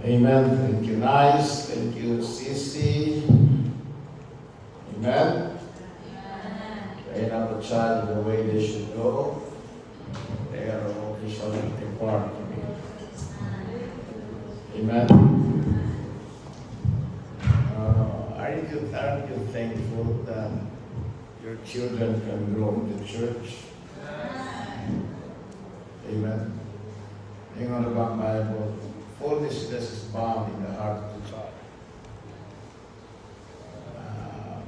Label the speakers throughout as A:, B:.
A: Amen. Thank you, Nice. Thank you, Sisi. Amen. Train up a child the way they should go. They are officially depart from it. Amen. Aren't you thankful that your children can grow in the church? Amen. Hang on about Bible. Foolishness is bound in the heart of the child.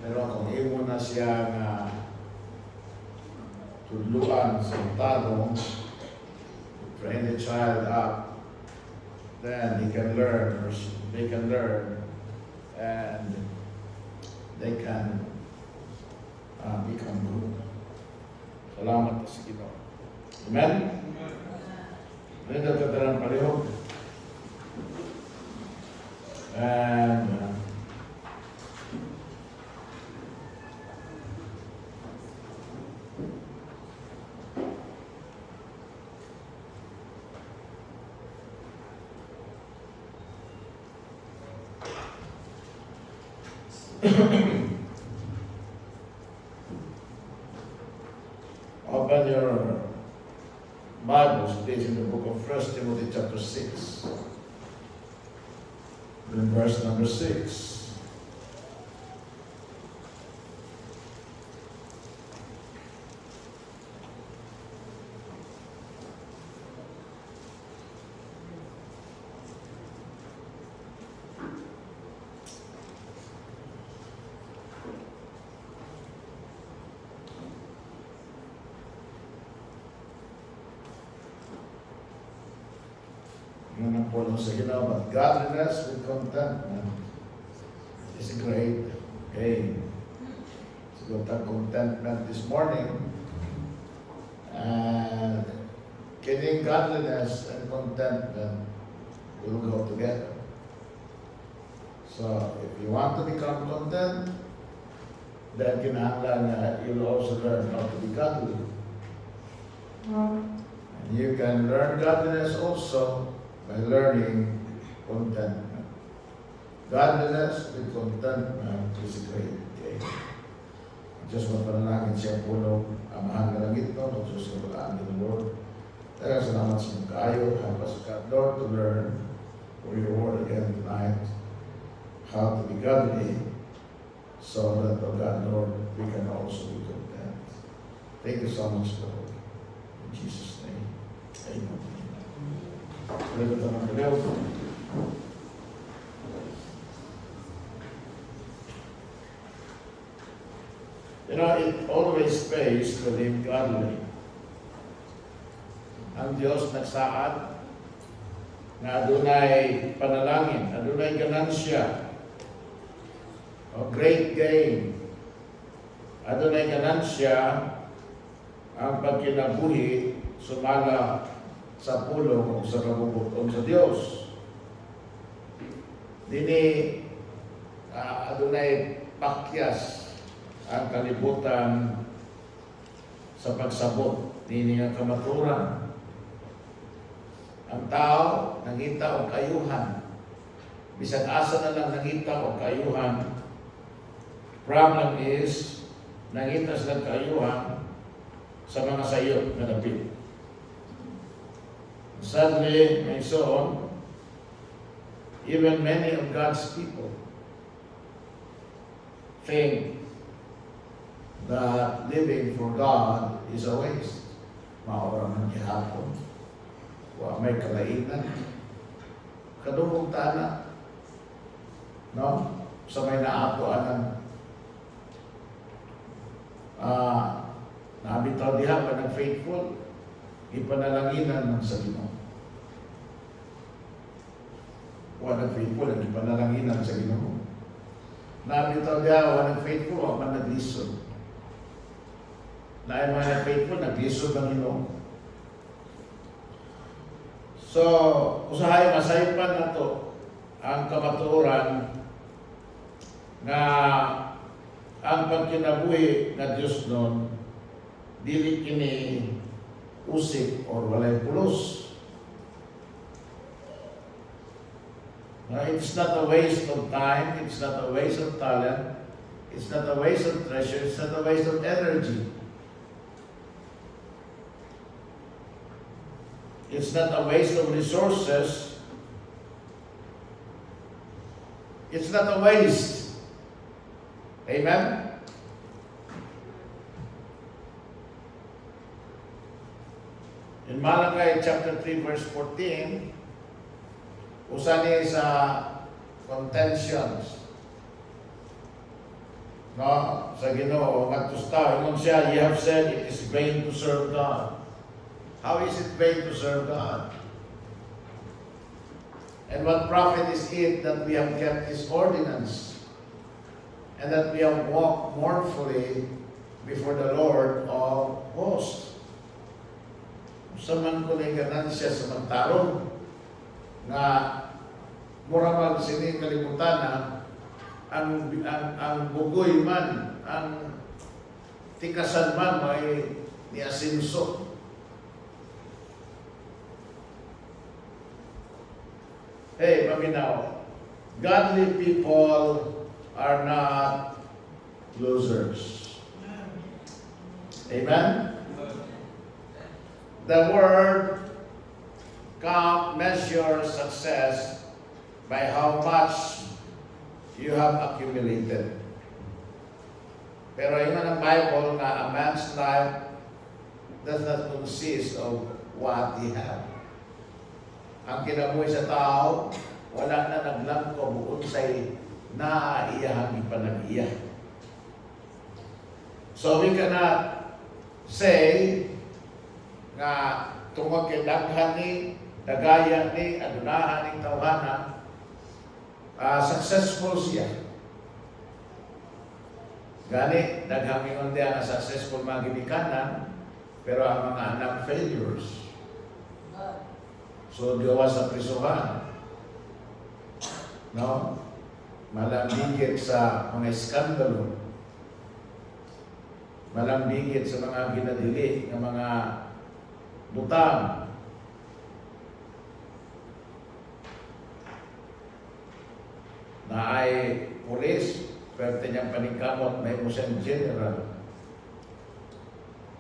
A: Pero kung imo na siya na tudluan sa tanong, train the child up, then he can learn, or they can learn, and they can become good. Salamat sa Ginoo. Amen? Nandito ka ng palihog. And open your Bibles, please, in the book of 1 Timothy chapter 6. In verse number 6. Yun ang pulong sa Ginoo, but godliness with contentment is a great gain. So we have contentment this morning, and getting godliness and contentment will go together. So if you want to become content, then kinahanglan na you'll also learn how to be godly. And you can learn godliness also by learning contentment. Godliness with contentment is a great gain. Diyos mapanalangin siya puno ang mahal na langit no, ng Diyos na pag-aamin ng Lord. Kaya salamat sa mga kayo, help us God, Lord, to learn for your word again tonight, how to be godly, so that, oh God, Lord, we can also be content. Thank you so much, Lord. In Jesus' name, amen. You know, it always pays to live godly. Ang Diyos nagsaad na adunay panalangin, adunay ganansya, o great gain, adunay ganansya ang pagkinabuhi sumala sa pulong o sa kabubuton sa Diyos. Dini adunay pakyas ang kalibutan sa pagsabot dini ang kamaturan. Ang tao nangita og kayuhan. Bisag asa na lang nangita og kayuhan. Problem is nangita sila kayuhan sa mga sayop na dapit. Sadly, my son, even many of God's people think that living for God is a waste. Maura man gihapon. Wa may kalainan. Kadungog tana. No? Sa may naato anang nabitaw diha pa ng faithful. Ipanalanginan ng sa Ginoo. Walang faithful, ang ipanalanginan sa Ginoo. Nabitaw diha, walang faithful, o man naglisod. Na ay mga faithful, naglisod ng Ginoo. So, usahay masaypan na to ang kamatuoran na ang pagkinabuhi na Diyos nun, dili kini usik or walay pulos. It's not a waste of time, it's not a waste of talent, it's not a waste of treasure, it's not a waste of energy. It's not a waste of resources. It's not a waste. Amen? In Malachi chapter 3 verse 14, usa ni sa contentions. No, sa Ginoo ngadto sa tao, ingon siya, "You have said it is vain to serve God." How is it vain to serve God? And what profit is it that we have kept His ordinance, and that we have walked mournfully before the Lord of hosts? Sa man ko na ganansya sa magtarong na mura mag sini kalimutan na ang bugoy man, ang tikasan man may ni asinso. Hey, paminaw, godly people are not losers. Amen? The word can't measure success by how much you have accumulated. Pero yun ang Bible nga a man's life does not consist of what he have. Ang kinabuhi sa tao, wala na naglangko bukod sa'y naiiyahang ipanag-iya. So we cannot say nga tungod kay daghan ni, dagayan ni, adunahan ni tawhana, successful siya. Gani, daghang ingon diya nga successful mga ginikanan, pero ang mga anak failures. So, gawa sa prisuhan. No? Malambigit sa mga iskandalo. Malambigit sa mga ginadili ng mga butang. Na ay pulis, pero niyang paningkamot, may mo siyang general.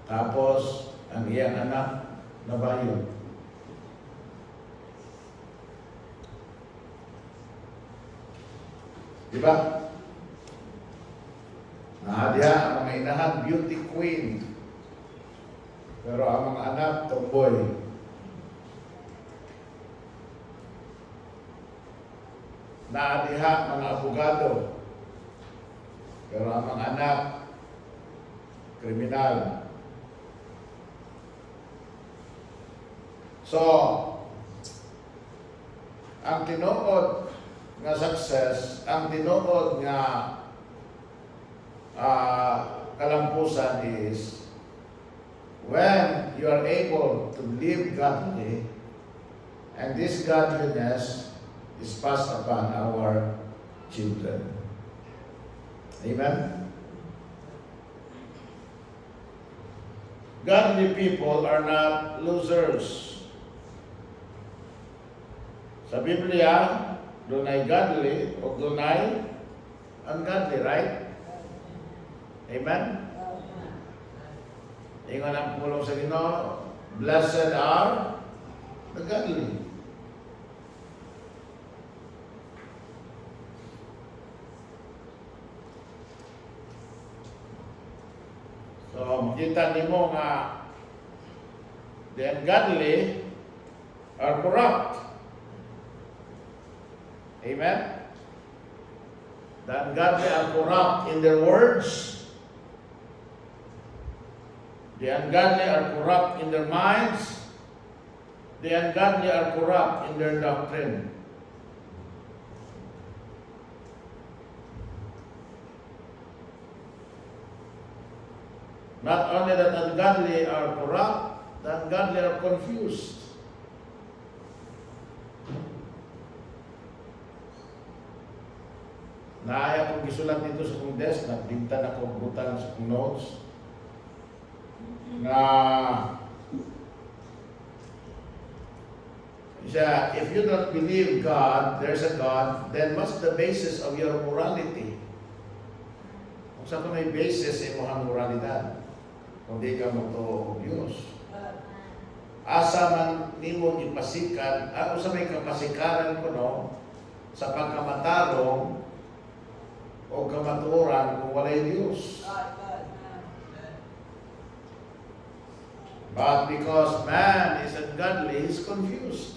A: Tapos, ang iyang anak na bayo. Diba? Nadia ang mga inahan, beauty queen. Pero ang mga anak, tomboy. Naadiha mga abogado. Pero ang mga anak, kriminal. So, ang tinuod nga success, ang tinuod nga kalampusan is when you are able to live godly, and this godliness is passed upon our children. Amen? Godly people are not losers. Sa Biblia, dunay godly o dunay ungodly, right? Amen? Ingon ang pulong sa Ginoo, blessed are the godly. So, makita nimo nga the ungodly are corrupt. Amen? The ungodly are corrupt in their words. The ungodly are corrupt in their minds. The ungodly are corrupt in their doctrine. Not only that ungodly are corrupt, the ungodly are confused. Naaya kong gisulat dito sa kong desk, nagdintan ako butan sa kong notes, na that if you don't believe God, there's a God, then what's the basis of your morality? Kung saan ka may basis sa imong moralidad? Kung di ka magtuo og Diyos. Asa man nimo ipasikan, ako sa may kapasikaran ko no, sa pagkamatarong o kamatuoran kung walay Diyos. But because man is ungodly, he's confused.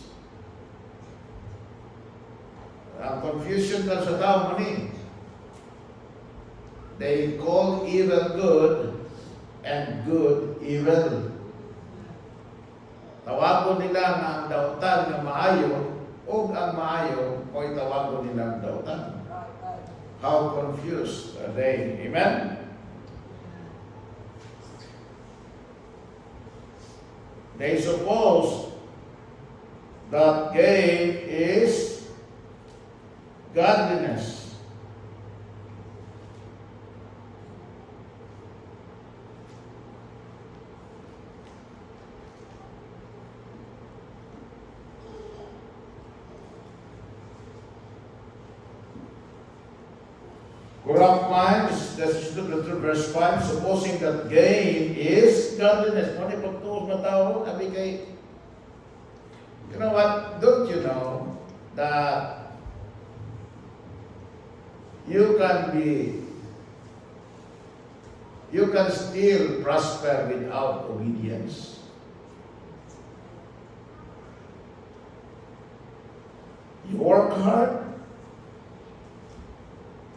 A: Ang confusion kan sa tao mo ni. They call evil good and good evil. Tawagon nila na ang dautan na maayo o ang maayo o tawagon nila ang dautan. How confused are they? Amen? They suppose that gain is godliness. Corrupt minds, that's verse 5, supposing that gain is godliness. Ano yung pagtuos na tao? Sabi kay, you know what? Don't you know that you can still prosper without obedience? You work hard,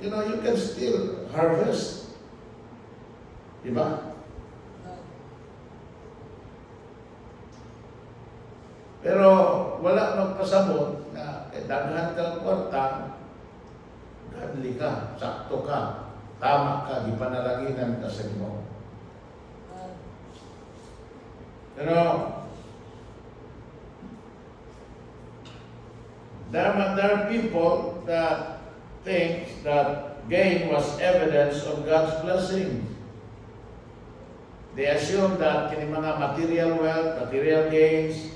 A: you know, you can still harvest. Diba? Pero wala magpasabot na daghan kang kwarta, godly ka, sakto ka, tama ka, di panalaginan ka sa Ginoo. You know, there are people that think that gain was evidence of God's blessing. They assume that kini mga material wealth, material gains,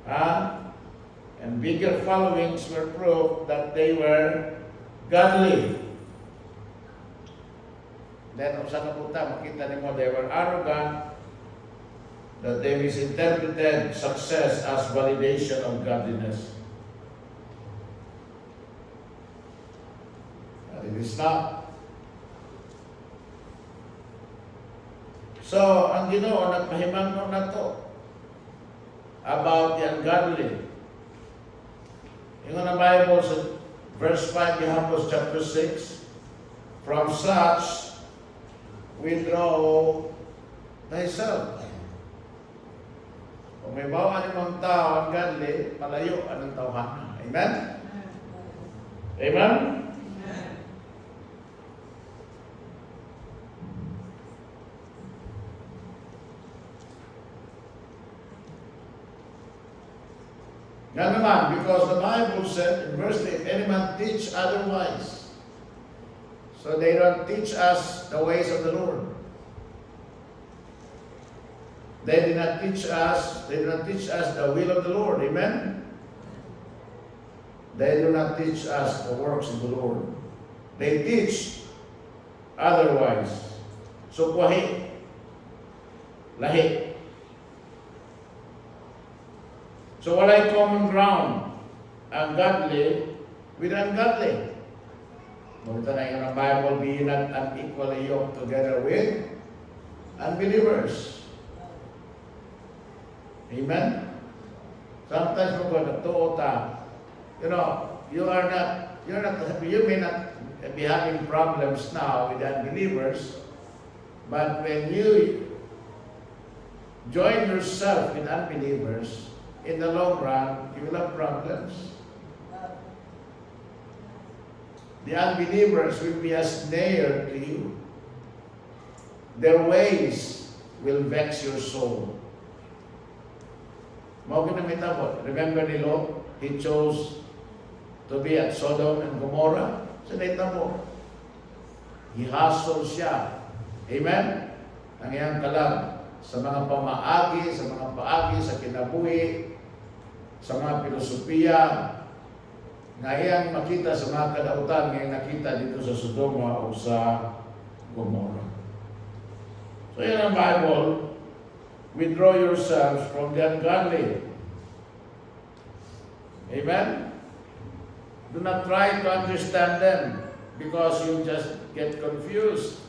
A: and bigger followings were proof that they were godly. Then, usa ka puta, makita nimo they were arrogant, that they misinterpreted success as validation of godliness. It is not. So, ang Ginoo nagpahimangno na to about the ungodly. Yung ang Bible sa verse 5, Hebrews chapter 6, from such withdraw thyself. Kung may bawaan ng tao ungodly, palayo anong tawhana. Amen? Amen? Nga naman, because the Bible said in verse 8, if any man teach otherwise, so they don't teach us the ways of the Lord. They did not teach us the will of the Lord. Amen? They do not teach us the works of the Lord. They teach otherwise. So, lahi. So walay common ground, ungodly with ungodly. Ngunit na yung Bible, be not unequally yoked together with unbelievers. Amen? Sometimes we're going to you know, you may not be having problems now with unbelievers, but when you join yourself with unbelievers, in the long run, you will have problems. The unbelievers will be a snare to you. Their ways will vex your soul. Remember ni Lot? He chose to be at Sodom and Gomorrah. Sinita he hustled siya. Amen? Ang iyang kalag sa mga pamaagi, sa kinabuhi, sa mga filosofiya nga iyang makita sa mga kadautan nga nakita dito sa Sodoma o sa Gomorrah. So yan ang Bible. Withdraw yourselves from the ungodly. Amen? Do not try to understand them because you just get confused.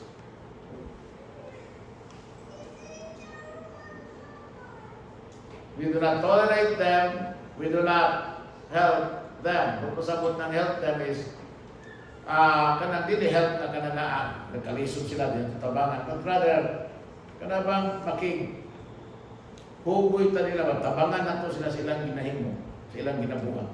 A: We do not tolerate them. We do not help them. Kung pasabot ng help them is kanang dili help na kananaan. Nagkalisod sila din sa tabangan. But rather, kanabang making hugoy ta nila, tabangan na to sila silang ginahimo, silang ginabuhat.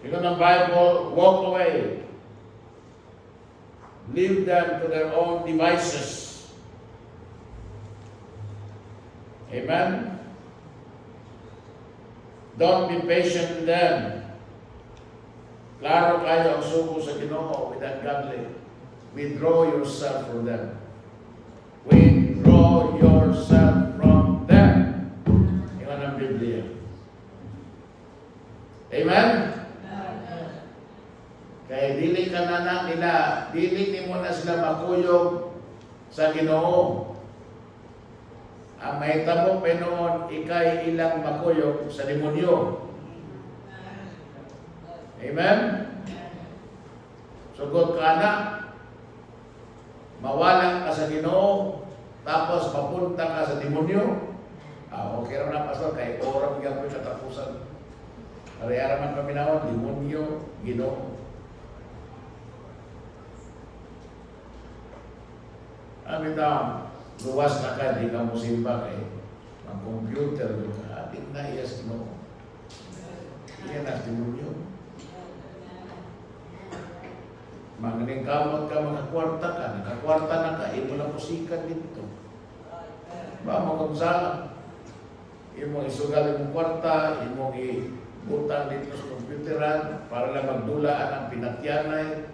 A: Ikaw ng Bible, walk away. Leave them to their own devices. Amen? Don't be patient with them. Klaro kayo ang sugo sa Ginoo with ungodly. Withdraw yourself from them. Withdraw yourself from them. Yan ang Biblia. Amen? Kaya dili ka na nila, dili ni mo na sila makuyog sa Ginoo. Ang mahitabo pa noon, ikay ilang makuyog sa demonyo. Amen? Sugod ka na, mawalan ka sa Ginoo, tapos mapunta ka sa demonyo. Okay rin na, Pastor, kaya oras bigyan ko katapusan. Ari-araman kami na, demonyo, Ginoo. Amin na, luwas na ka, di ka mo simba kay ang computer doon ka, ating na iyas Ginoo. Iyan ang demonyo. Magaling kamot ka, makakwarta ka, nakakwarta na ka, imo lang musikan dito. Ba, mga sala, imo isugal yung kwarta, imo ibutang dito sa computeran, para lang magdulaan ang pinatyanay.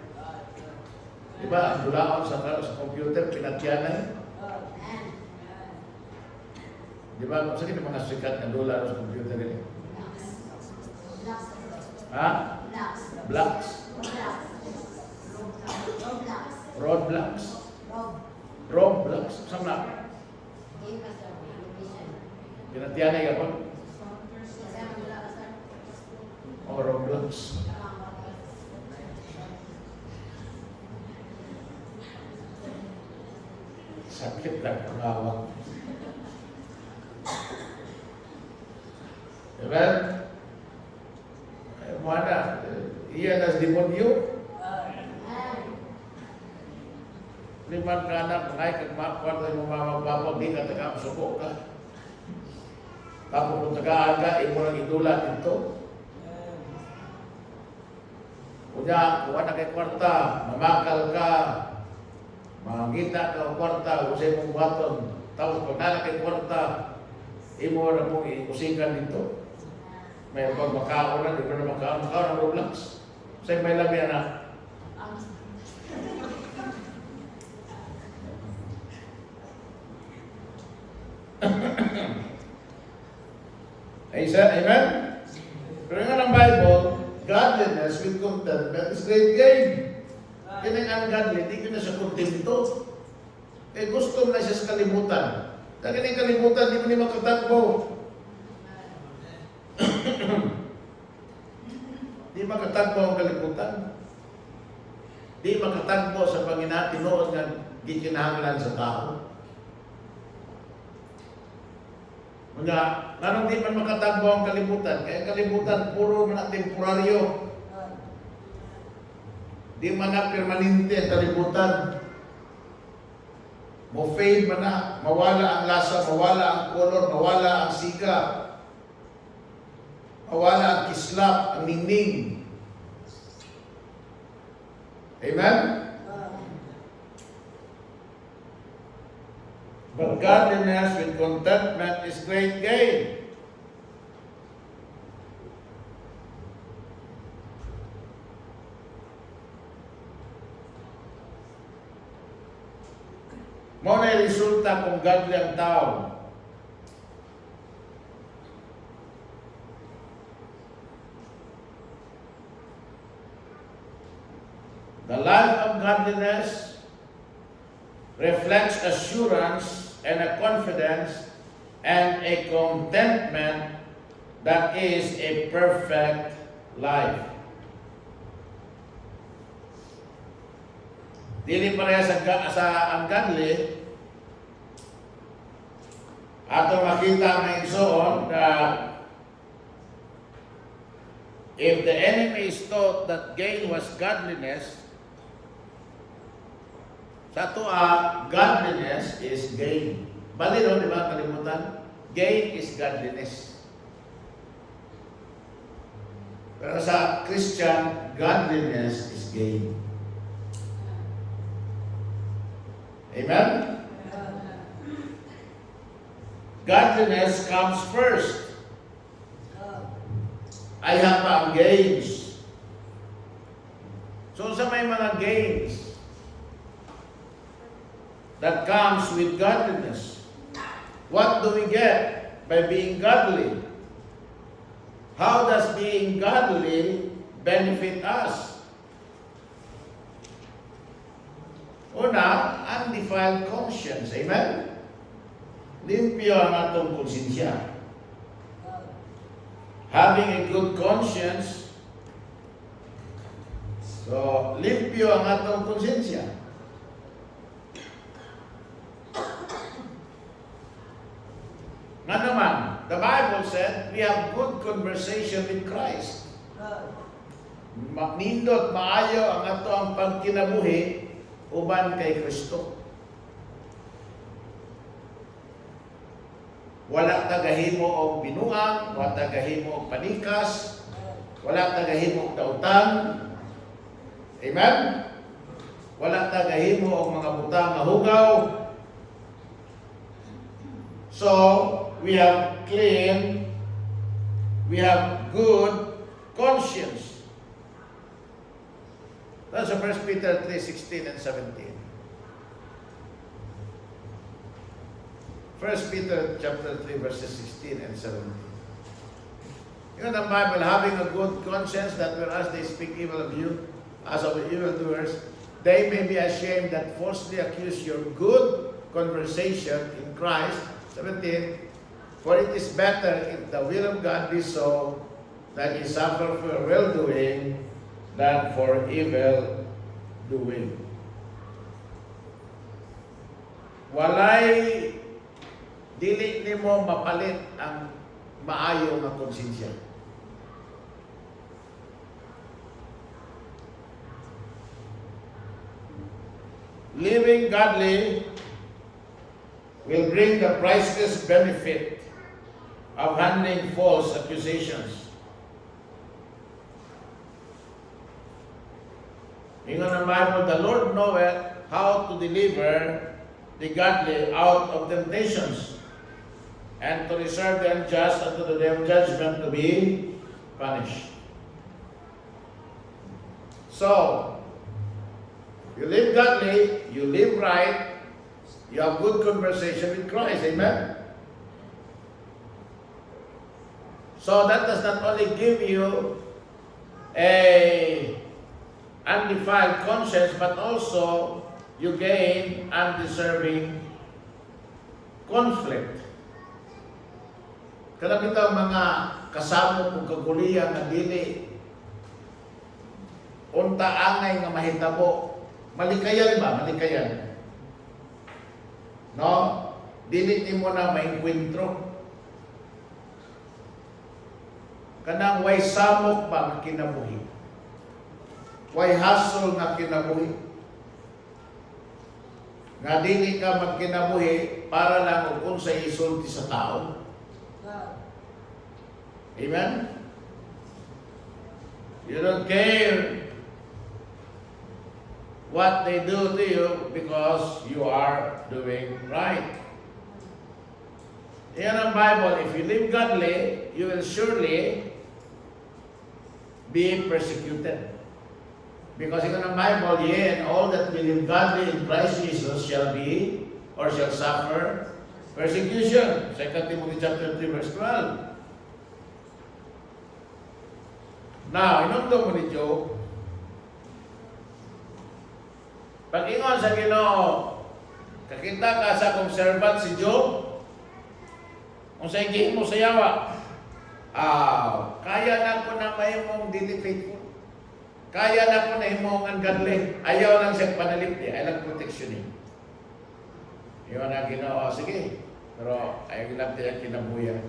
A: Diba, ang dulaon sa computer, pinatyanay. Diba, kung saan yung mga sikat na dula sa computer yun? Ha? Blocks. Roadblocks. Roadblocks. Saan na? Pinatyanay ka po? O roadblocks. Sakit lang pangawak. Amen? Mana? Iyan as demonyo. Liman ka anak, ngay kagmakuan tayo mga mababag, di ka taga-suko ka. Tapos kung tagaan ka, imo lang idulat dito. Kunya, kuha na kay kwarta, mamakal ka, mangita ka ang kwarta, usay mong baton. Tapos pag nala kay kwarta, imo na mong ikusikan dito. May pag makaon na, di ba na makaon ng Roblox. Say may labi na. Amen? Pero nga ng Bible, godliness with contentment is great gain. Kaya ang ungodly, di ka na siya kontento. Eh gusto na siya sa kalimutan. Dahil yung kalimutan, di mo ni makatakbo. Di makatakbo ang kalimutan. Di makatakbo sa Panginoon nga gikinahanglan sa tao. Mga, nanong di man makatakbo ang kalimutan, kaya kalimutan puro na temporaryo. Di man na permanente ang kalimutan. Mo-fade man na, mawala ang lasa, mawala ang color, mawala ang siga, mawala ang kislap, ang ningning. Amen? But godliness with contentment is great gain. Mo na resulta kung godly ang tao. The life of godliness reflects assurance and a confidence and a contentment that is a perfect life. Dili pareha sa ungodly, ato makita ng igsoon that if the enemy thought that gain was godliness, sa tuwa, godliness is gain. Bali no, di ba kalimutan? Gain is godliness. Pero sa Christian, godliness is gain. Amen? Godliness comes first. I have ang gains. So sa may mga gains that comes with godliness, what do we get by being godly? How does being godly benefit us? Una, undefiled conscience. Amen? Limpyo ang atong konsensya. Having a good conscience, so limpyo ang atong konsensya. Nga naman, the Bible said, we have good conversation with Christ. Nindot maayo ang ato ang pagkinabuhi uban kay Kristo. Wala tagahimo og binuang, wala tagahimo og panikas, wala tagahimo og dautan. Amen? Wala tagahimo og mga butang nga hugaw. So, we have clean, we have good conscience. That's 1 Peter 3:16 and 17. 1 Peter chapter 3 verses 16 and 17. You know the Bible, having a good conscience, that whereas they speak evil of you, as of evildoers, they may be ashamed that falsely accuse your good conversation in Christ. 17. For it is better if the will of God be so, that ye suffer for well-doing than for evil-doing. Walay dili nimo mapalit ang maayo nga konsensya. Living godly will bring the priceless benefit of handling false accusations. Ingon ang Bible, the Lord knoweth how to deliver the godly out of temptations, and to reserve the unjust unto the day of judgment to be punished. So, you live godly, you live right, you have good conversation with Christ. Amen? So that does not only give you a undefiled conscience, but also you gain undeserving conflict. Kada bitaw mga kasamo kung kaguliyan nga dili unta angay nga mahitabo, malikayan ba? Malikayan. No? Dili nimo na maengkwentro. Kanang way samok ba nga kinabuhi? Way hustle nga kinabuhi? Nga dili ka magkinabuhi para lang kung sa isulti sa tao. Amen? You don't care what they do to you because you are doing right. Yan ang Bible. If you live godly, you will surely be persecuted. Because in the Bible, yea, and all that will live godly in Christ Jesus shall be or shall suffer persecution. 2 Timothy chapter 3 verse 12. Now, inumdum mo ni Job, pag-ingon sa Ginoo, kakita ka sa akong servant si Job, kung sa higih mo sa yawa, kaya na ko na mahimong dili faithful. Kaya na ko na himong ungodly. Ayaw lang siya panalit niya, ayaw lang protection niya. Iyon ang Ginoo, sige, pero ayaw lang tiyak kinabuya.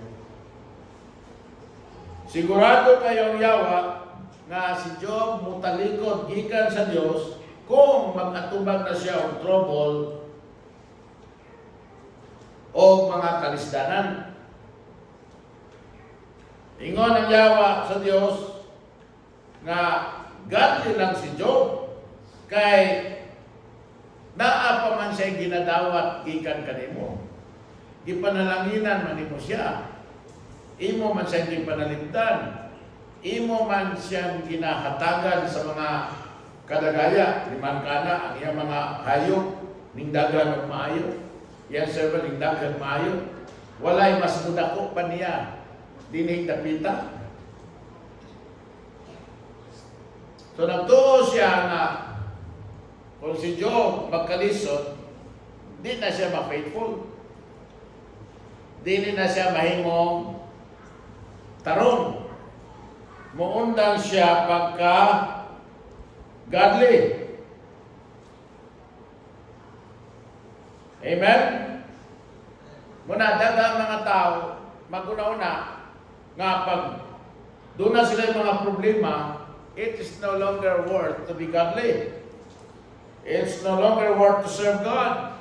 A: Sigurado kayong yawa nga si Job mutalikod gikan sa Dios kung mag-atubag na siya og trouble o mga kalisdanan. Ingon ang yawa sa Dios nga godly lang si Job kay naa pa man siya ginadawat gikan kanimo. Gipanalanginan man nimo siya. Imo man siyang gipanaligdan. Imo man siyang ginahatagan sa mga kadagaya. Liman kana ang iyang mga hayop ning dagan ug maayo. Iyang servant ning dagan maayo. Walay mas mudako pa niya dinhi dapita. So nagtuo siya na kung si Job magkalisod, di na siya ma-faithful. Di na siya mahimong tarong. Muundang siya pagka godly. Amen? Muna, dagang mga tao, maguna-una, nga pag doon na sila yung mga problema, it is no longer worth to be godly. It's no longer worth to serve God.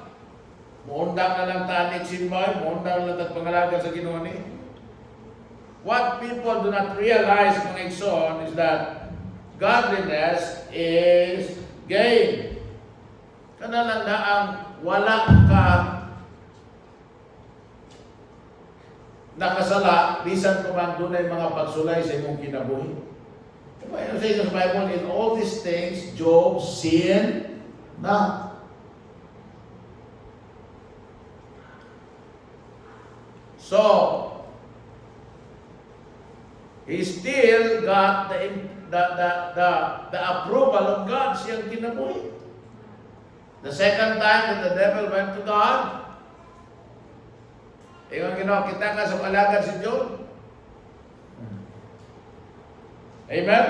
A: Muundang na lang tanik simbay, muundang na lang pangalaga sa Ginoo ni. What people do not realize, mga igsoon, is that godliness is gain. Kana lang na ang wala ka nakasala, bisan ko man dunay mga pagsulay sa imong kinabuhi. Ano sa inyo sa Bible, in all these things, Job sinned not. So, he still got the approval of God siyang kinabuhi. The second time that the devil went to God, yung kita ka sa alagad si Job. Amen?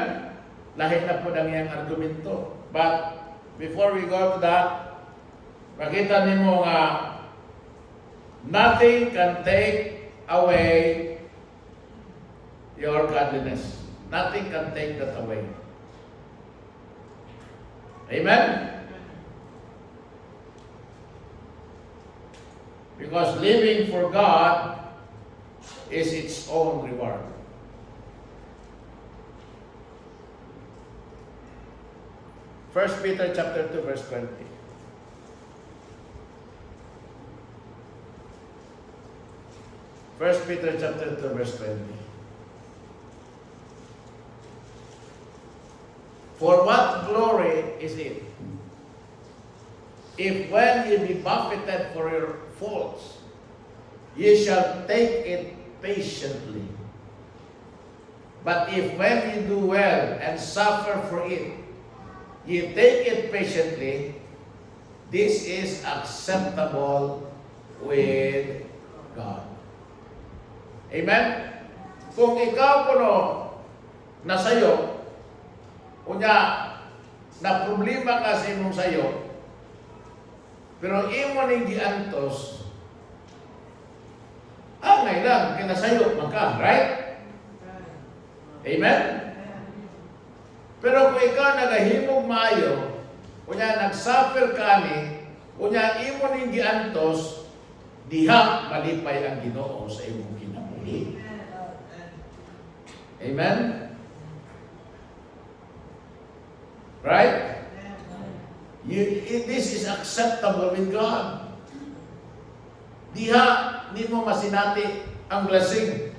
A: Lahi na po ng iyang argumento. But, before we go to that, makita nimo nga nothing can take away your godliness. Nothing can take that away. Amen? Because living for God is its own reward. First Peter chapter 2 verse 20. First Peter chapter 2 verse 20. For what glory is it, if when ye be buffeted for your faults, ye shall take it patiently? But if when ye do well and suffer for it, ye take it patiently, this is acceptable with God. Amen? Kung ikaw kuno nasayo, unya na problema ka sa imong sayo, pero imo ning giantos, angay lang kinasayo man ka, right? Amen? Pero kung ikaw nagahimog maayo, unya nagsuffer ka ni, unya imo ning giantos, diha malipay ang Ginoo sa imong kinabuhi. Amen? Right? This is acceptable with God. Diha nimo masinati ang blessing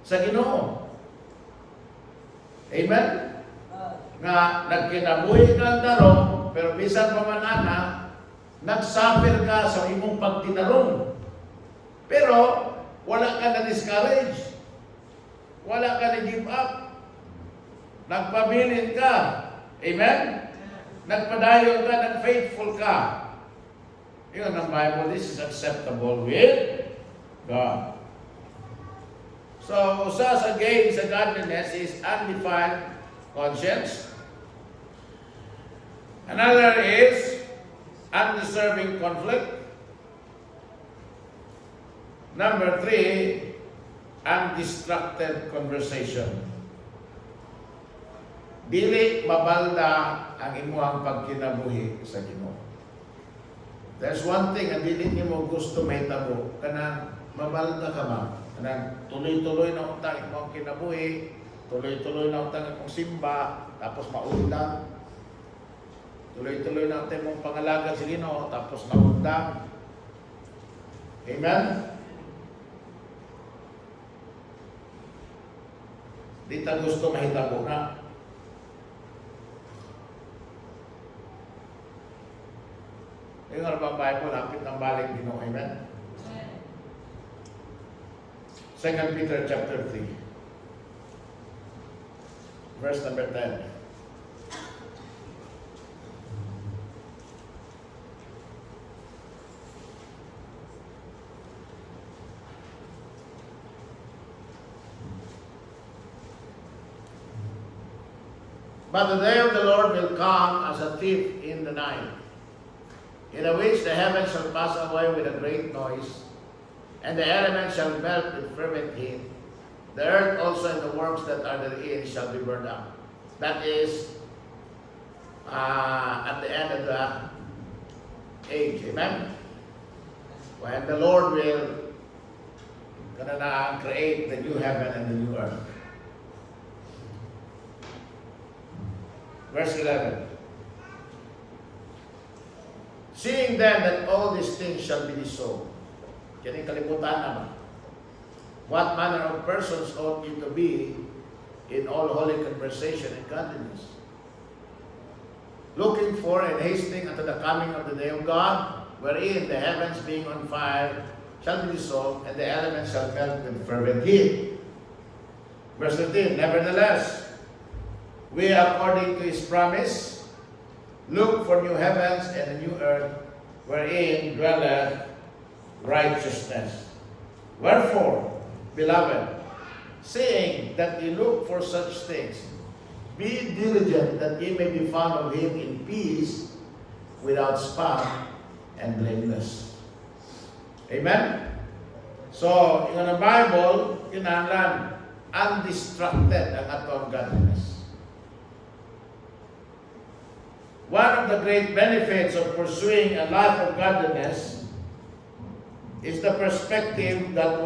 A: sa Ginoo. Amen? Nga nagkinabuhi kang darong, pero bisan pa man ana, Nagsuffer ka sa imong pagtinarong. Pero, wala ka na-discourage. Wala ka na-give up. Nagpabilin ka. Amen? Nagpadayon ka, nag-faithful ka. Yun ang Bible, this is acceptable with God. So, usa sa gain sa godliness is undefiled conscience. Another is undeserving conflict. Number 3, undistracted conversation. Dili mabalda ang imuhang pagkinabuhi sa Ginoo. There's one thing ang dili nimo gusto mahitabo kanang mabalda ka ba? Kanang tuloy-tuloy na utang imong kinabuhi, tuloy-tuloy na utang imong simba, tapos maundang. Tuloy-tuloy na utang imong pangalaga sa Ginoo, tapos maundang. Amen? Di ta gusto mahitabo na. Yung ano ba Bible, lapit ng baling Ginoo. Amen? 2 Peter chapter 3, verse number 10. But the day of the Lord will come as a thief in the night, in which the heavens shall pass away with a great noise, and the elements shall melt with fervent heat. The earth also and the works that are therein shall be burned up. That is at the end of the age. Amen? When the Lord will create the new heaven and the new earth. Verse 11. Seeing then that all these things shall be dissolved. Kini kalibutan naman. What manner of persons ought you to be in all holy conversation and godliness, looking for and hastening unto the coming of the day of God, wherein the heavens being on fire shall be dissolved, and the elements shall melt with fervent heat. Verse 15. Nevertheless, we, according to His promise, look for new heavens and a new earth, wherein dwelleth righteousness. Wherefore, beloved, seeing that ye look for such things, be diligent that ye may be found of Him in peace, without spot and blameless. Amen? So, yung ang Bible, kinahanglan, undistracted ang atong godliness. One of the great benefits of pursuing a life of godliness is the perspective that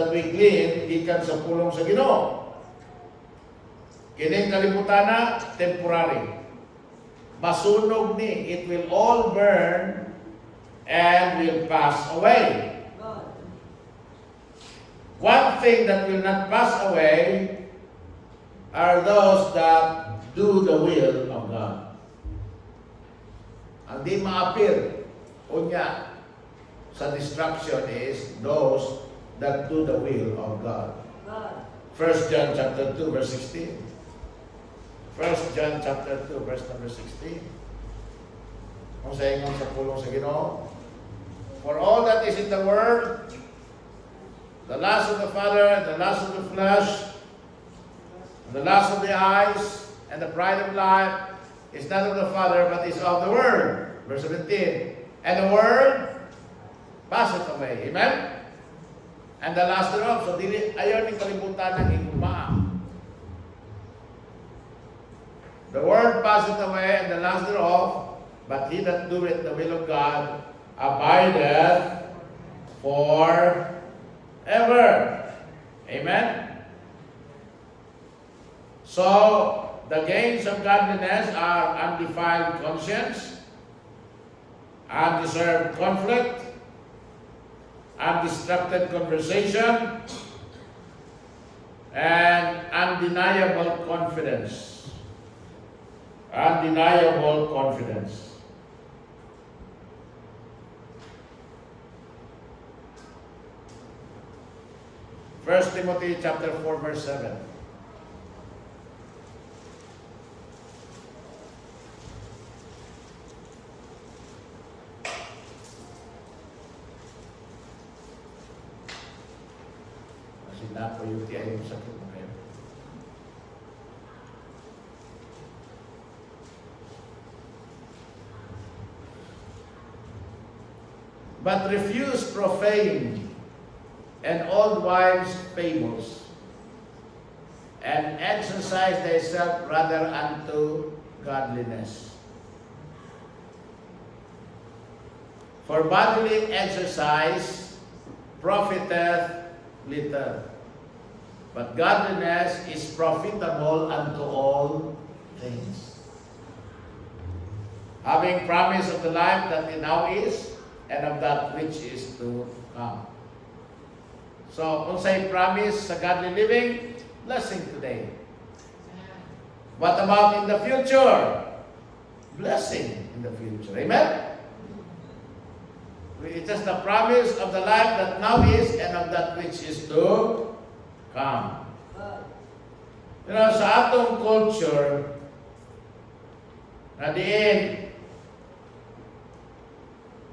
A: we glean gikan sa pulong sa Ginoo. Kining kalibutan na temporary. Masunog ni, it will all burn and will pass away. One thing that will not pass away are those that do the will of God. Ang di maapir, unya, sa destruction is those that do the will of God. 1 John chapter 2, verse 16. 1 John chapter 2, verse number 16. Kung sa ingon sa pulong sa Ginoo, for all that is in the world, the lust of the father, the lust of the flesh, the lust of the eyes, and the pride of life, is not of the Father, but is of the world. Verse 17. And the world passeth away. Amen? And the last thereof. So, ayaw ni kalibutan ng higuma. The world passeth away, and the last thereof, but he that doeth the will of God abideth forever. Amen? So, the gains of godliness are undefiled conscience, undeserved conflict, undistracted conversation, and undeniable confidence. Undeniable confidence. 1 Timothy chapter 4, verse 7. Kasi na po yung TI yung sakit mo kayo. But refuse profane and old wives' fables, and exercise thyself rather unto godliness. For bodily exercise profiteth little, but godliness is profitable unto all things. Having promise of the life that now is, and of that which is to come. So, kung sa'y promise sa godly living, blessing today. What about in the future? Blessing in the future. Amen? It is the promise of the life that now is and of that which is to come. You know, sa atong culture, na diin,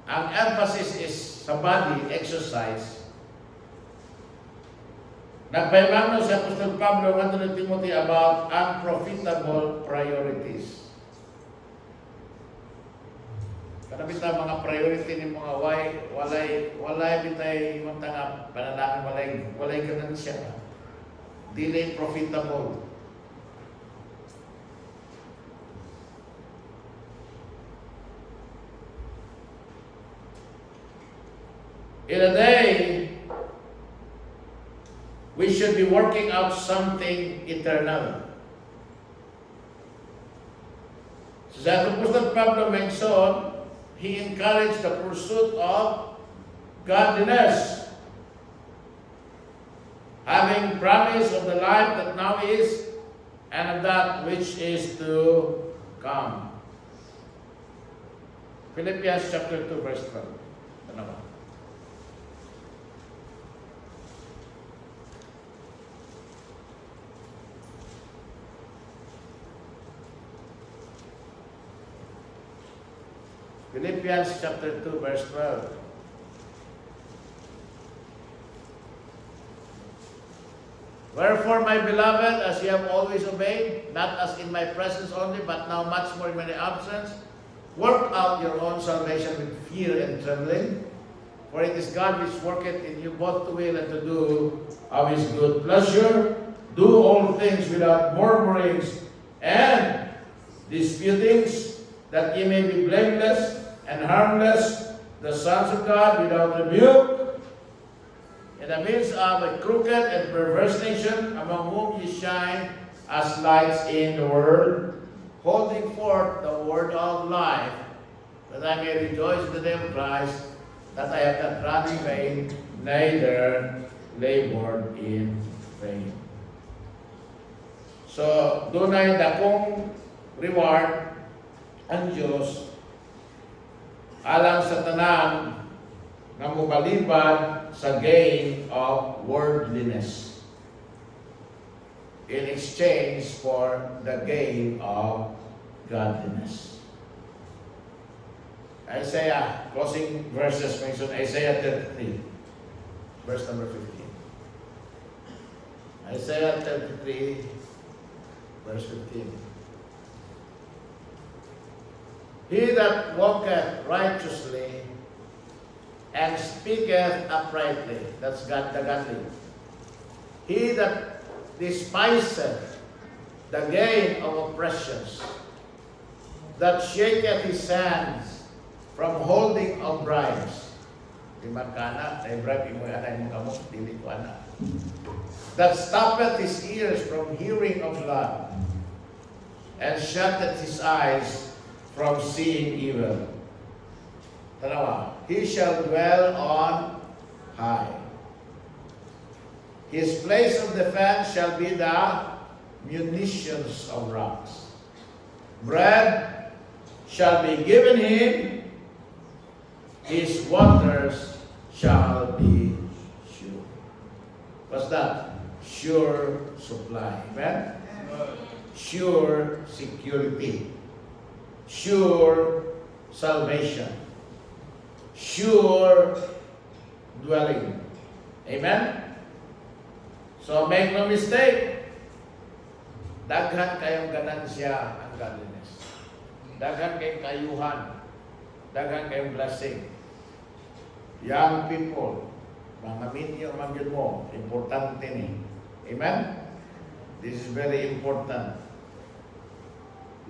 A: ang emphasis is sa body, exercise. Nagpahimang si Apostol Pablo ng Timothy about unprofitable priorities. Kada bita mga priority ni mga walay bitay yung tanga panalangin walay ganansya. Dili profitable. In a day, we should be working out something eternal. So sa Apostol Pablo mentioned, he encouraged the pursuit of godliness, having promise of the life that now is and of that which is to come. Philippians chapter 2, verse 12. Tanawa. Philippians chapter 2, verse 12. Wherefore, my beloved, as ye have always obeyed, not as in my presence only, but now much more in my absence, work out your own salvation with fear and trembling. For it is God which worketh in you both to will and to do of his good pleasure. Do all things without murmurings and disputings, that ye may be blameless and harmless, the sons of God without rebuke, in the midst of a crooked and perverse nation, among whom ye shine as lights in the world, holding forth the word of life, that I may rejoice in the day of Christ, that I have not run in vain, neither labored in vain. So, dunay dakong reward ang Diyos alang sa tanan nga mubalibad sa gain of worldliness in exchange for the gain of godliness. Isaiah, closing verses mention Isaiah 33, verse number 15. Isaiah 33, verse 15. He that walketh righteously and speaketh uprightly, that's God, the godly. He that despiseth the gain of oppressions, that shaketh his hands from holding of bribes. Di magkana, ay bribe imo anay mo kamot, dili ko ana. That stoppeth his ears from hearing of blood, and shutteth his eyes from seeing evil. Tanawa, he shall dwell on high. His place of defense shall be the munitions of rocks. Bread shall be given him, his waters shall be sure. What's that? Sure supply. Amen? Sure security. Sure salvation. Sure dwelling. Amen? So make no mistake, daghan kayong ganansya ang godliness. Daghan kayong kayuhan. Daghan kayong blessing. Young people, mga minyo, magyud mo, importante ni. Amen? This is very important.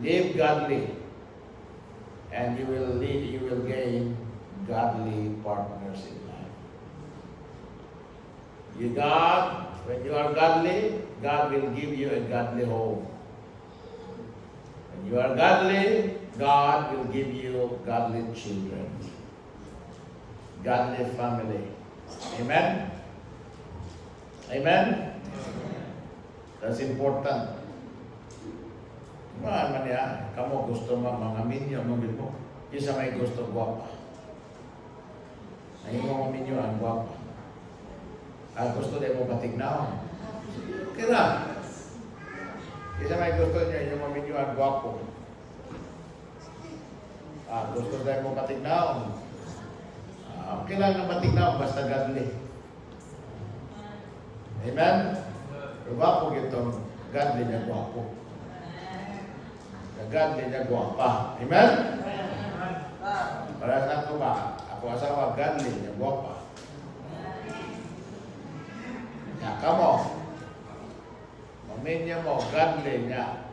A: Live godly, and you will gain godly partners in life. When you are godly, God will give you a godly home. When you are godly, God will give you godly children, godly family. Amen? Amen? That's important. Man ya, kamu gusto mga minyo mo. Isa may gusto guwapa. Ay mga minyo ang guwapa. Gusto din mo patignaw. Okay na. Isa may gusto niya, yung mga minyo ang guwapo. Gusto din mo patignaw. Okay lang na patignaw, basta godly. Amen? Guwapo gitong godly niya guwapo. Godly niya guwapa. Amen? Para sa ko ba? Ako asawa, godly niya guwapa. Kaya mo, mamenya mo, godly niya.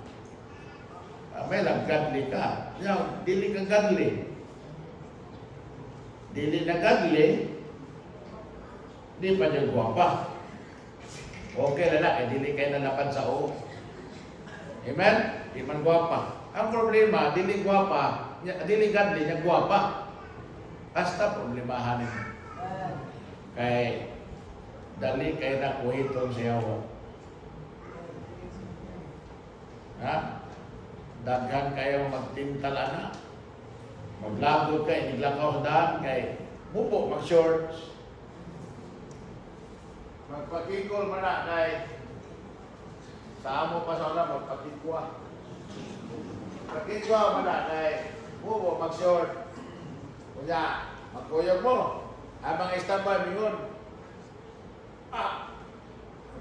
A: May lang godly ka. Dili ka godly. Dili na godly, di pa niya guwapa. Okay na na, dili kayo nalapan sa o. Amen? Di man guwapa. Ang problema, dili guwapa, dili godly niya guwapa. Basta problemahan niya. Kay dali kayo na kuhiton siya o. Daghan kayo magtintala na. Maglagod kayo, niglakaw sa daan kay mupo, mag-shorts. Magpakikol man na kay sa amo pa sa oras, magpakikwa. Magpakikwa man na kay mupo, mag-short. Kunya, magkuyog mo. Habang istambay mo yun.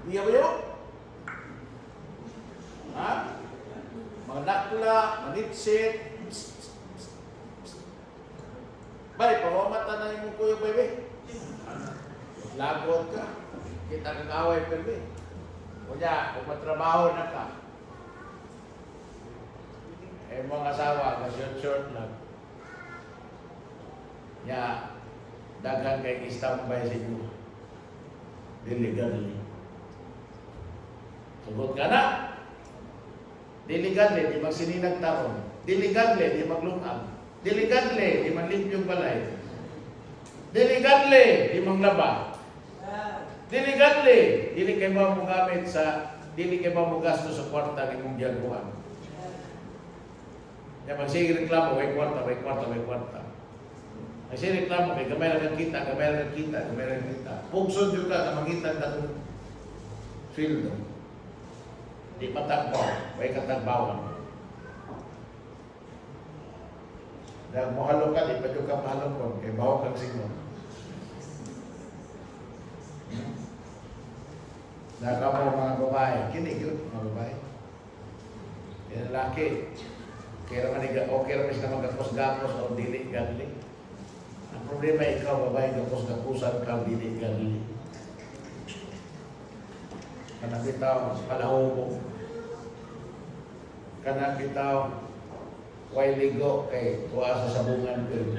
A: Biya ba yun? Manakla, manitsit. Bay, pawamata na yung kuyo, baby. Lagot ka. Kita kang away, baby. Kunya, kung matrabaho na ka. Mga asawa, short lang. Daghan kay istambay sa inyo. Diligadli. Sugot ka na. Diligadli, di magsininag taon. Diligadli, di maglungag. Diligadli, di manlimpyong balay. Diligadli, di manglaba. Diligadli, dili kayo ba mo gamit sa, dili kayo ba mo gasto sa kwarta ni mong giyaguan. Magsige reklamo, may kwarta. Magsige reklamo, may gamay lang kita. Pugsod yung ka na mangitan na itong field. Di matagbaw, may katagbawan. Dahil mahalo ka, di pa yung ka mahalo ko, kaya bawa kang signo. Nakamo mga babae, kinig yun, mga babae. Yung lalaki, okay naman sila magkapos-gapos o dili-gadli. Ang problema, ikaw babae, gapos-gapusan ka, dili-gadli. Kanang bitaw, palahubo. Kanang bitaw, way ligo kay tuwa sa sabungan ko.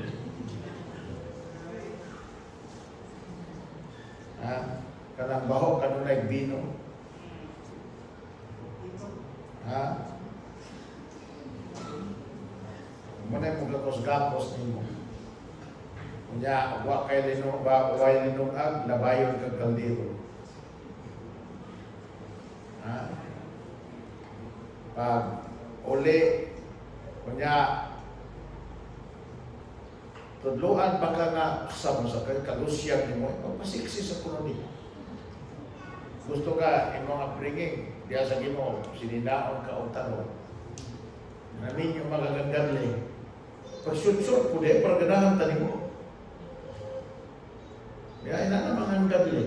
A: Kanang baho kanunay bino. Muna mo gapos-gapos nimo. Kunya, wa kay linong ba, way linungag, nabayon kag kaldero. Pag uli, kunya, tudluan pa ka nga sa kalusyan ni mo, ipapasiksi sa koloni. Gusto ka, yung mga bringing, diya sa Ginoo, sininaon ka o tarong. Namin yung magagandali. Pag-shoot-shoot po din, para ganahan tanin mo. Kaya ina na mga gandali.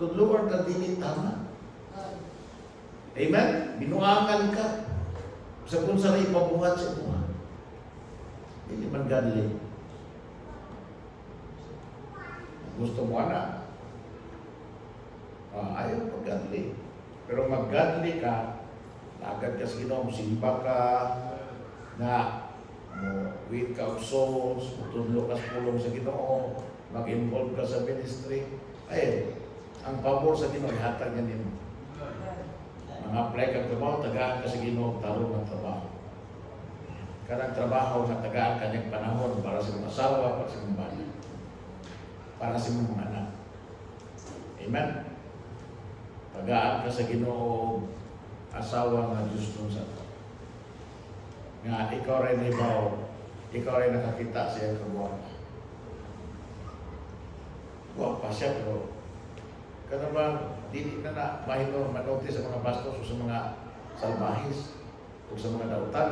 A: Tudluan ka dili tama. Amen? Binuangan ka. Sa kung sa ipabuhat sa mga. Hindi man godly. Gusto mo na. Ayaw pag-godly. Pero mag-godly ka, agad ka sa Ginoo, simba ka, na with ka of souls, tutudlo ka sa pulong sa Ginoo, mag-involve ka sa ministry. Ay, ang pabor sa Ginoo, ihatag niya din mo. Mga-apply ka trabaho, tagaan ka sa Ginoo, tarong ng trabaho. Kanang trabaho na tagaan ka niyang panahon para sa mga asawa, para sa mga bana, para sa mga anak. Amen? Tagaan ka sa Ginoo, asawa nga Diyos nun sa ito. Nga, ikaw rin ibaw, ikaw rin nakakita sa iyong kabuhan. Buwan pa siya, pero kada ba, hindi na mahino manote sa mga bastos o sa mga salbahis o sa mga dautan.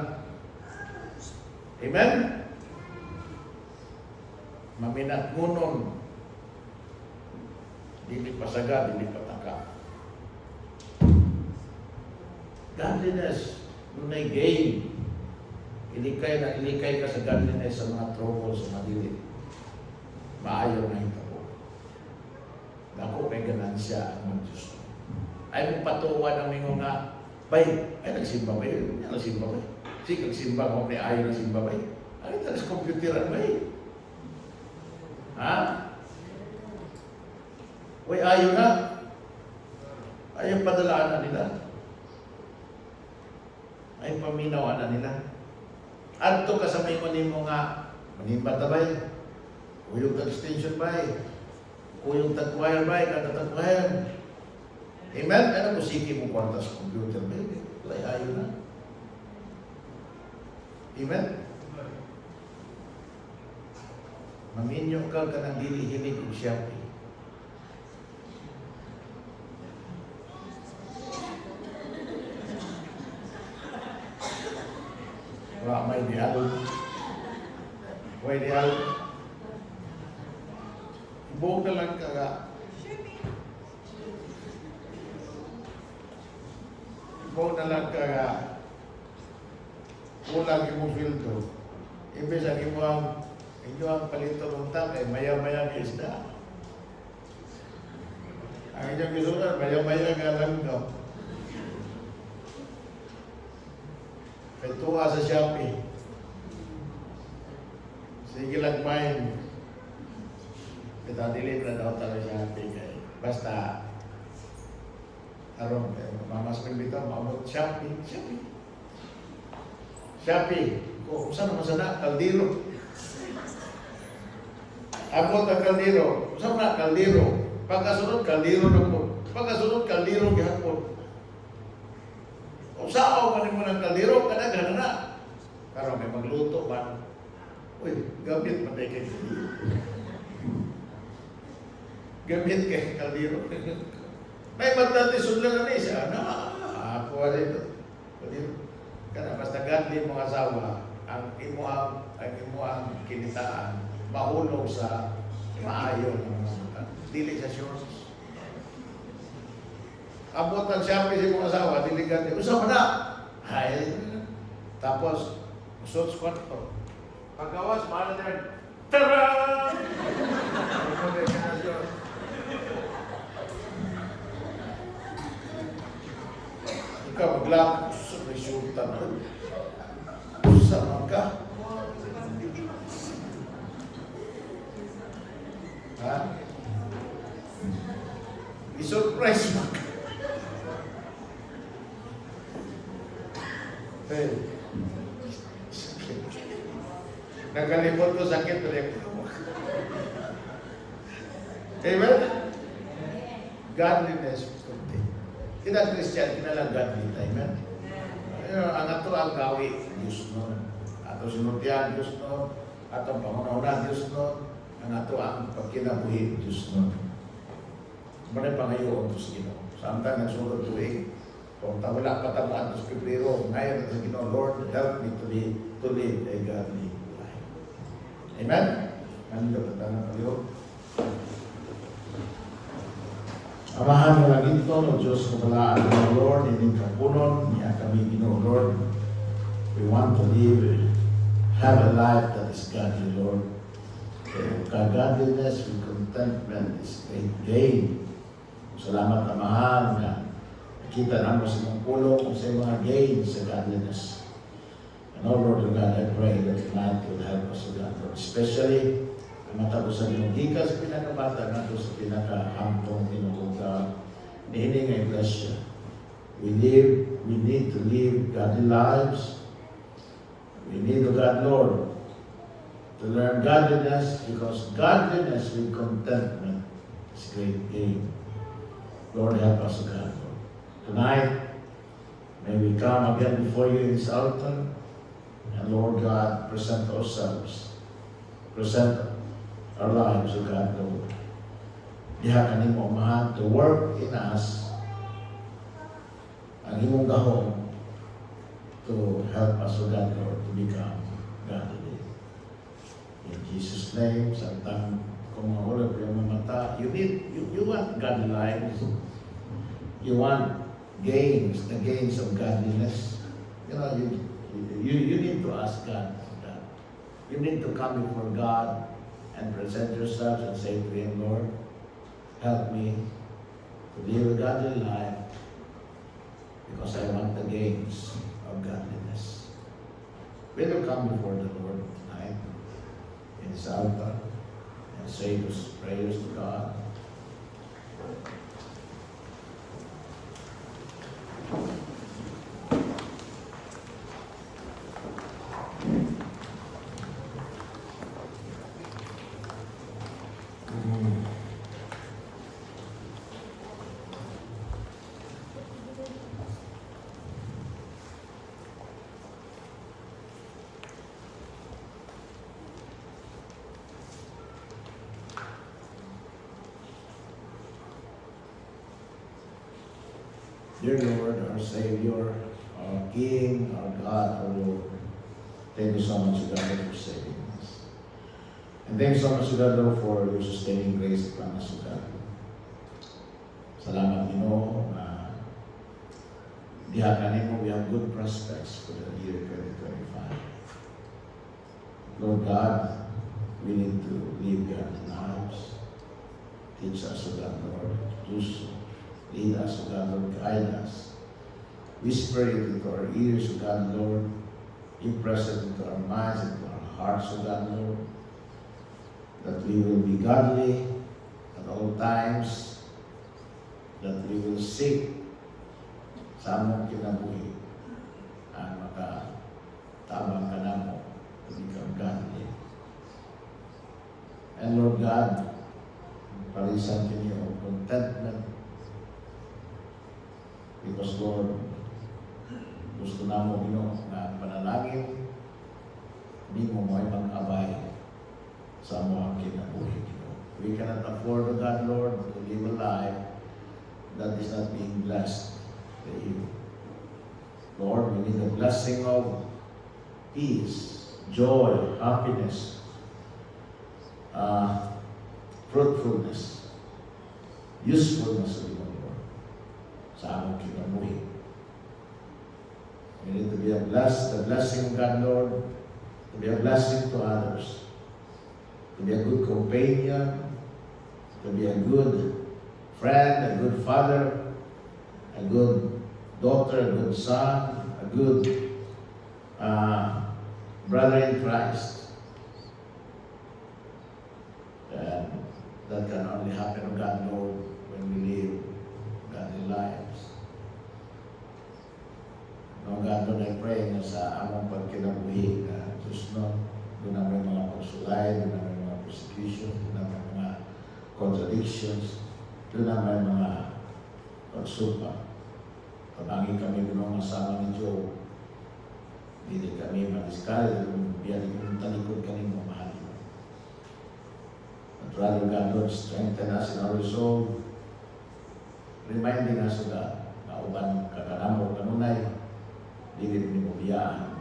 A: Amen? Maminat ngunon, dili pasaga, dili pataka. Godliness, nunay gain. Ilikay ka sa godliness sa mga troubles, sa mga dili. Maayaw na ito. Ako may ganansya ang Diyos. Ay mong patuwa ng mingo nga, bay, ay nagsimba ba yun? Ay nagsimba ba yun? Sige, nagsimba ko, may ayaw nagsimba ba yun? Ay, talas computeran ba yun? Ha? Uy, ayaw na. Ayaw padalaan na nila. Ay paminawan na nila. Adto ka sa may mo nga, manimba tabay, uyog extension bay, uyog tagwayan bay, kada tagwayan. Amen? Ano mo siki mo kwarta sa computer bay? Lay ayo na. Amen? Maminyo ka ka ng dili-hilig kung Shopee. May dialo. May dialo. Ibuog na lang ka. Ibuog na lang ka. Ulang imong filter. Imbes ang inyong palito ng takay, maya-maya ng isda. Ang inyong isunan, maya-maya nga lang ka. May tuwa sa Shopee. Sige lang main. Kita dilim na daw tayo sa Shopee kay. Basta, arong, mamas bitaw, maamot Shopee. Shopee. Kung saan naman sana, kaldero. Abot ang kaldero. Saan na, kaldero. Pagkasunod, kaldero na po. Pagkasunod, kaldero gihapon. Kung saan man mo ng kaldero, kadaghan na. Pero may magluto man. Uy, gamit man tayo kay kaldero. Gamit kay kaldero. May magtatisod lang na siya. Ako wala ito. Kaldero. Kaya basta godly mga asawa, ang imuang kinitaan, mahulog sa maayo ng mga mata. Dili sa shorts. Abot ang Shopee sa mga asawa, diligan niya. Usap na! Ay, tapos, usot sa kwarto. Pagkawas, mahal na rin. Tara! Ikaw, maglap. May sultan na rin. Usap ka. Ha? I-surprise mo ka. Hey. Nagalimot ko sakit rin. Amen? Godliness. Kita Christian, kita lang godly. Amen? Ang ato ang gawi, Diyos nun. Ato sinuntian, Diyos nun. Ato pangunahunan, Diyos nun. ang ato ang pagkinabuhi Diyos nun. Manay pangayoon to sa Ginoo. Samtang nagsulod tuig, kung wala pa tamo ato sa Pebrero, ngayon sa Ginoo, Lord, help me to live a godly life. Amen? Ano ba tanang kayo? Amahan mo lang ito, no Diyos ko pala, ang Lord, hindi kapunon, niya kami Ginoo, Lord. We want to live, have a life that is godly, Lord. Godliness with contentment is great gain. Salamat na mahal na nakita namin sa mga pulo kung sa mga gain sa godliness. And oh Lord God, I pray that tonight will help us to God, Lord. Especially, matapos sa Ginoo, sa pinakabata nato sa pinakahampong Ginoo God. Nihiling ay bless you. We need to live godly lives. We need to God, Lord, to learn godliness, because godliness with contentment is great gain. Lord, help us, God. Tonight, may we come again before you in this altar, and Lord God, present ourselves, present our lives, O God, Lord. Diha kanimo mahal to work in us ang imong gahom to help us, O God, Lord, to become godly. In Jesus' name, santang kung mahulog yung mga mata, you want godly lives. You want gains, the gains of godliness. You know, you need to ask God for that. You need to come before God and present yourself and say to Him, Lord, help me to live a godly life because I want the gains of godliness. We will come before the Lord tonight in this altar and say those prayers to God. Dear Lord, our Savior, our King, our God, our Lord, thank you so much, God, for saving us. And thank you so much, God, for your sustaining grace upon us, God. Salamat, Ginoo, na dihanan mo, we have good prospects for the year 2025. Lord God, we need to live godly lives. Teach us, God, Lord, to do so. Lead us, O God, Lord, guide us. Whisper it into our ears, O God, Lord. Impress it into our minds, into our hearts, O God, Lord. That we will be godly at all times. That we will seek sa among kinabuhi ang makatabang ka namo to become godly. And Lord God, parisan kinyo of contentment. Because Lord, gusto namo Ginoo na panalangin, hindi mo ay mag-abay sa mga kinabuhi, Ginoo. We cannot afford, O God, Lord, to live a life that is not being blessed by you. Lord, we need the blessing of peace, joy, happiness, fruitfulness, usefulness of sa among kinabuhi. We need to be the blessing of God, Lord, to be a blessing to others, to be a good companion, to be a good friend, a good father, a good daughter, a good son, a good brother in Christ. And that can only happen, O God, Lord, when we live godly lives. No, God, Lord, I pray na sa among pagkinabuhi na Diyos, no, doon na may mga pagsulay, doon na may mga persecution, doon na may mga contradictions, doon na may mga pagsupa. Pabangin kami doon ang asama ni Job. Hindi kami madiskal, biyanin kami talikod kami mamahal. Brother God, Lord, strengthen us in our resolve, reminding us, God, na uban kakanamo kanunay, dili mo biyaan,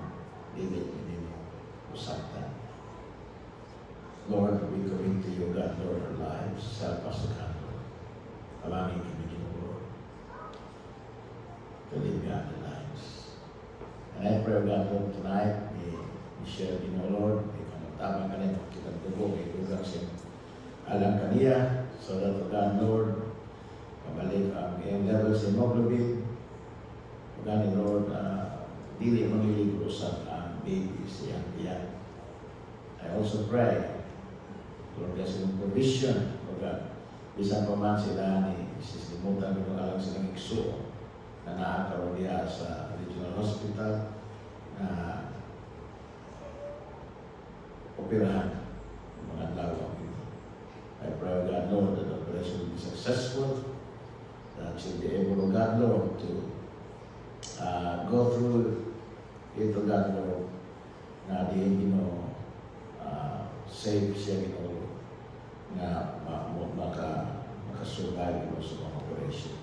A: dili mo usaptan. Lord, we commit to you, God, Lord, our lives. Help us, God, Lord. Alangin kami din, Lord, to live godly lives. And I pray, God, Lord, tonight, we share din, O Lord, ikaw magtabang ka na ito, kitang tubo, ikugang siya alam kaniya, so that, God, Lord, pabalik ang iyong levels of hemoglobin, o gani, Lord, dili maniligo sa baby siyang tiyan. I also pray, Lord, kasi yung provision, o God, bisan pa man sila ni sislimutan ko alam silang ikso na nakakaroon niya sa regional hospital na operahan ng mga lawang ito. I pray, God, Lord, that the operation will be successful, that she'll be able, God, Lord, to go through ito, God, Lord, na di, save siya, na makasurvive sa mga operation.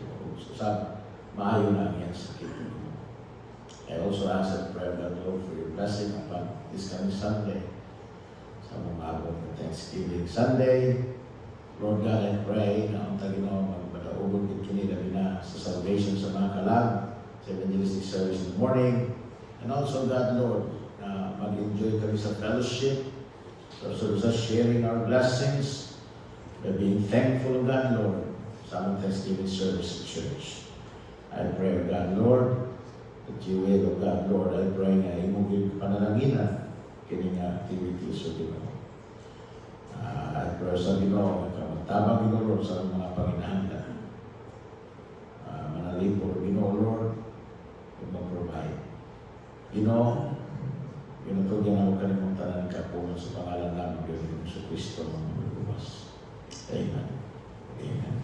A: So, maayo na ang iyang sakit. I also ask and pray, God, Lord, for your blessing upon this coming Sunday, sa mga abong ng Thanksgiving Sunday. Lord God, I pray na ang Tagino magpadaubog ito nila na sa salvation sa mga kalag, sa evangelistic service in the morning, and also, God, Lord, na mag-enjoy kami sa fellowship, so sa sharing our blessings, by being thankful, God, Lord, sa aming Thanksgiving service at church. I pray, God, Lord, that you will, God, Lord, I pray nga imong panalaginan kining activities o Ginoo. I pray sa Ginoo, magtabang Ginoo, Lord, sa mga panginahanglan. Manalipod o Ginoo, Lord, kung mag-provide. Ginoo, pinutugyan ako kalimutan ng kapungan sa pangalan namin, Diyos Kristo, mga lumas. Amen. Amen.